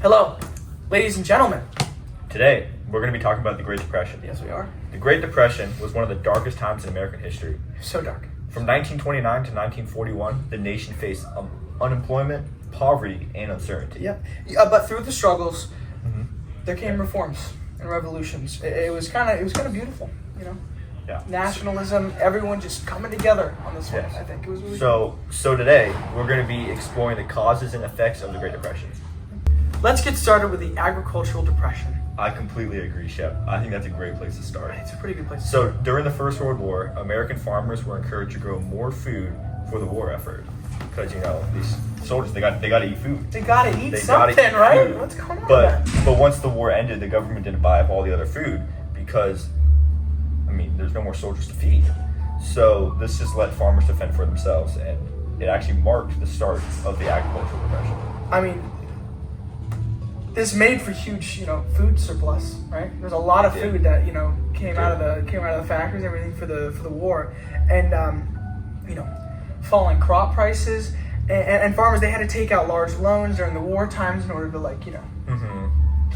Hello, ladies and gentlemen. Today, we're going to be talking about the Great Depression. Yes, we are. The Great Depression was one of the darkest times in American history. So dark. From 1929 to 1941, the nation faced unemployment, poverty, and uncertainty. Yep. But through the struggles, there came reforms and revolutions. It was kind of beautiful, you know. Yeah. Nationalism, everyone just coming together on this one. Yes. I think it was really So today, we're going to be exploring the causes and effects of the Great Depression. Let's get started with the agricultural depression. I completely agree, Shep. I think that's a great place to start. It's a pretty good place. So during the First World War, American farmers were encouraged to grow more food for the war effort, because these soldiers they got to eat food. They gotta eat They something, gotta eat right? food. What's going on? But with that? but once the war ended, the government didn't buy up all the other food because, there's no more soldiers to feed. So this just let farmers to fend for themselves, and it actually marked the start of the agricultural depression. This made for huge, food surplus, right? There's a lot of food that came out of the factories, and everything for the war, and falling crop prices, and farmers, they had to take out large loans during the war times in order to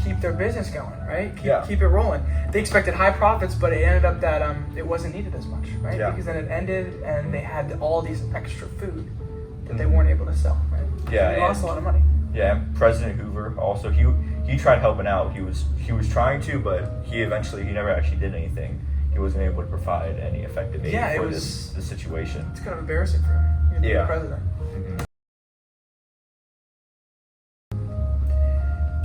keep their business going, right? Keep it rolling. They expected high profits, but it ended up that it wasn't needed as much, right? Yeah. Because then it ended, and they had all these extra food that they weren't able to sell, right? Yeah, They lost a lot of money. Yeah, and President Hoover also he tried helping out. He was trying to, but he never actually did anything. He wasn't able to provide any effective aid for this situation. It's kind of embarrassing for him. He's the president.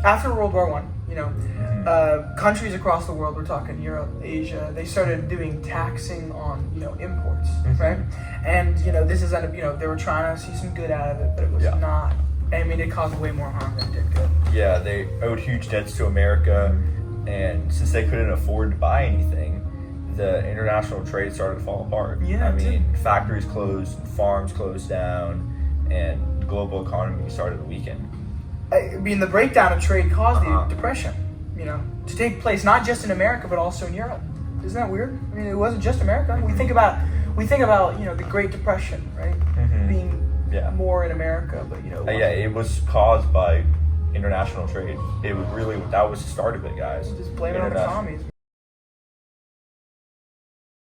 After World War I, countries across the world, we're talking Europe, Asia, they started doing taxing on, imports, right? And, this is, they were trying to see some good out of it, but it was not. It caused way more harm than it did good. Yeah, they owed huge debts to America, and since they couldn't afford to buy anything, the international trade started to fall apart. Yeah, factories closed, farms closed down, and the global economy started to weaken. The breakdown of trade caused the depression, to take place not just in America but also in Europe. Isn't that weird? It wasn't just America. We think about the Great Depression, right? Being more in America, but it was caused by international trade. That was the start of it, guys. Just blame it on the commies.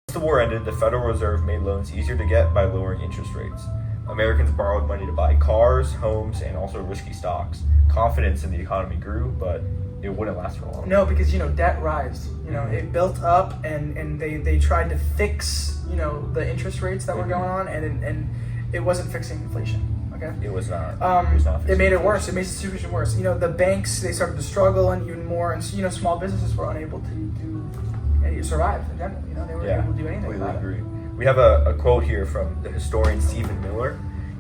Once the war ended, the Federal Reserve made loans easier to get by lowering interest rates. Americans borrowed money to buy cars, homes, and also risky stocks. Confidence in the economy grew, but it wouldn't last for long. No, because debt rise. It built up, and they tried to fix the interest rates that were going on, and it wasn't fixing inflation. Okay, it was not. It made it worse. It made the situation worse. The banks, they started to struggle, and even more, and small businesses were unable to survive. In general, they weren't able to do anything about agree. it. We have a quote here from the historian Stephen Miller.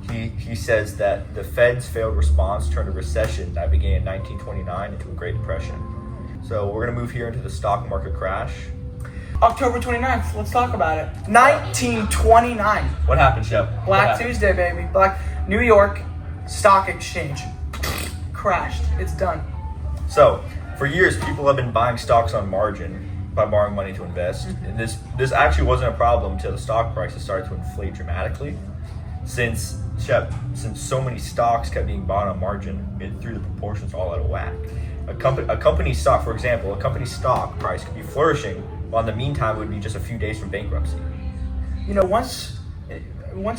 He says that the Fed's failed response turned a recession that began in 1929 into a Great Depression. So we're going to move here into the stock market crash. October 29th, let's talk about it. 1929. What happened, Shep? Black Tuesday, baby. New York Stock Exchange crashed. It's done. So, for years, people have been buying stocks on margin by borrowing money to invest. And this actually wasn't a problem until the stock prices started to inflate dramatically. Since so many stocks kept being bought on margin, it threw the proportions all out of whack. A company's stock, for example, a company's stock price could be flourishing, while in the meantime it would be just a few days from bankruptcy. Once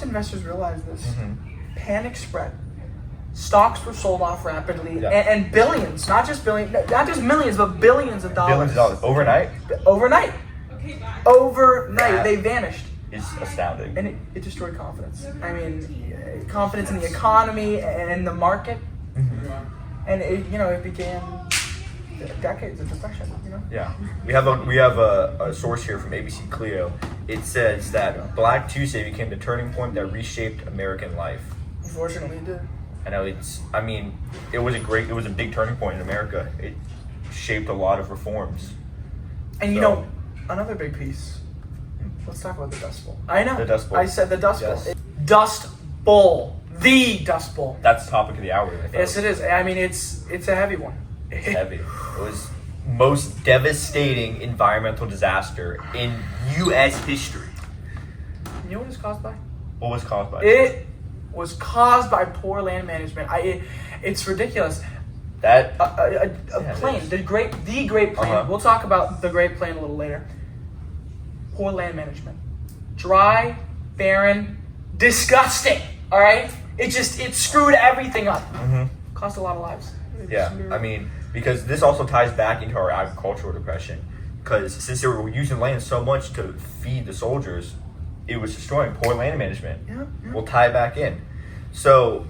investors realized this, panic spread. Stocks were sold off rapidly, and billions, not just millions, but billions of dollars. Billions of dollars overnight. Overnight, they vanished. Is astounding. And it destroyed confidence. Confidence in the economy and in the market. And it began decades of depression. Yeah, we have a source here from ABC Clio. It says that Black Tuesday became the turning point that reshaped American life. Unfortunately, it did. I know it was a big turning point in America. It shaped a lot of reforms. And another big piece. Let's talk about the Dust Bowl. I know. The Dust Bowl. I said the Dust Bowl. Yes. Dust Bowl. The Dust Bowl. That's the topic of the hour. Yes, it is. It's a heavy one. It's heavy. It was most devastating environmental disaster in U.S. history. You know what it's caused by? What was caused by? It was caused by poor land management. It's ridiculous. That A Yeah, it plain, is. the Great Plain. Uh-huh. We'll talk about the Great Plain a little later. Poor land management, dry, barren, disgusting. All right, it screwed everything up. Mhm. Cost a lot of lives. Yeah, I mean, because this also ties back into our agricultural depression. Because since they were using land so much to feed the soldiers, it was destroying poor land management. Yeah, yeah. We'll tie it back in. So,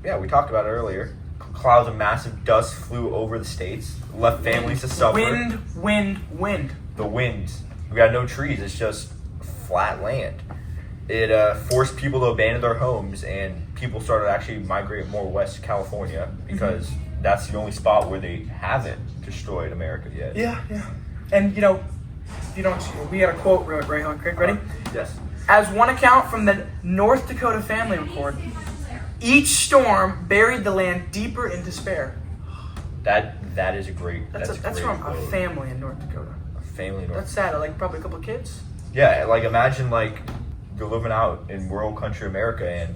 yeah, we talked about it earlier. Clouds of massive dust flew over the states, left families to suffer. Wind. The wind. We got no trees. It's just flat land. It forced people to abandon their homes, and people started actually migrating more west to California because that's the only spot where they haven't destroyed America yet. Yeah, yeah. And you know, we got a quote right on. Craig, ready? Yes. As one account from the North Dakota Family Report, each storm buried the land deeper in despair. That is a great. That's great from a quote. family in North Dakota. A family. That's sad. Like probably a couple of kids. Yeah, like imagine like you're living out in rural country America and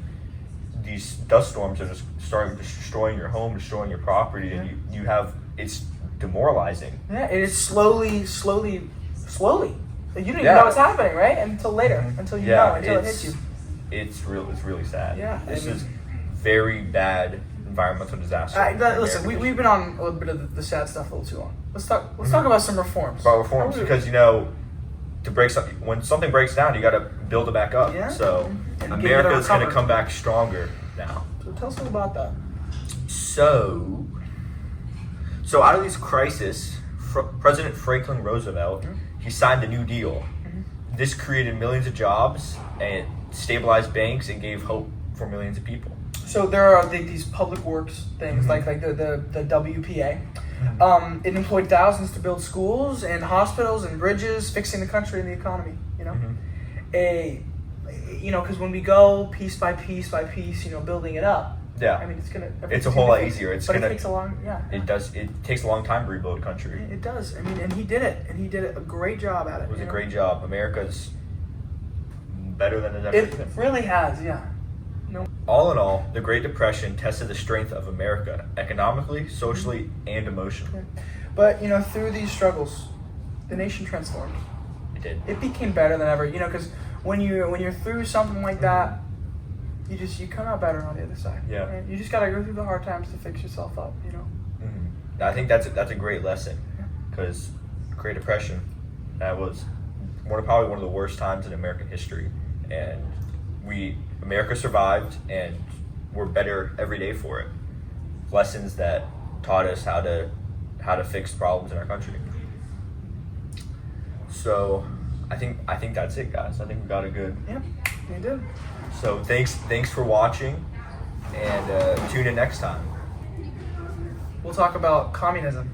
these dust storms are just starting destroying your home, destroying your property, and you have it's demoralizing. Yeah, it is slowly. Like, you don't even Yeah. know what's happening, right? Until later, until you know, until it hits you. It's really sad. Yeah, This I mean- is very bad environmental disaster. Listen, we've been on a little bit of the sad stuff a little too long. Let's talk about some reforms. about reforms because to break something when something breaks down, you got to build it back up. Yeah. So And give it a America's going to recover. come back stronger now. So tell us all about that. So out of these crises, President Franklin Roosevelt, he signed the New Deal. This created millions of jobs and stabilized banks and gave hope for millions of people. So there are these public works things like the WPA. It employed thousands to build schools and hospitals and bridges, fixing the country and the economy. Because when we go piece by piece, building it up. Yeah. I mean, It's a whole lot easier. It takes a long. Yeah. It takes a long time to rebuild a country. It does. I mean, and he did it, and he did a great job at it. It was a great job. America's better than it's ever It been. really has, yeah. All in all, the Great Depression tested the strength of America economically, socially, and emotionally. But through these struggles, the nation transformed. It did. It became better than ever. Because when you're through something like that, you come out better on the other side. Yeah. And you just gotta go through the hard times to fix yourself up. I think that's a great lesson because Great Depression, that was probably one of the worst times in American history, and America survived, and we're better every day for it. Lessons that taught us how to fix problems in our country. So, I think that's it, guys. I think we got a good. Yeah, you did. So thanks for watching, and tune in next time. We'll talk about communism.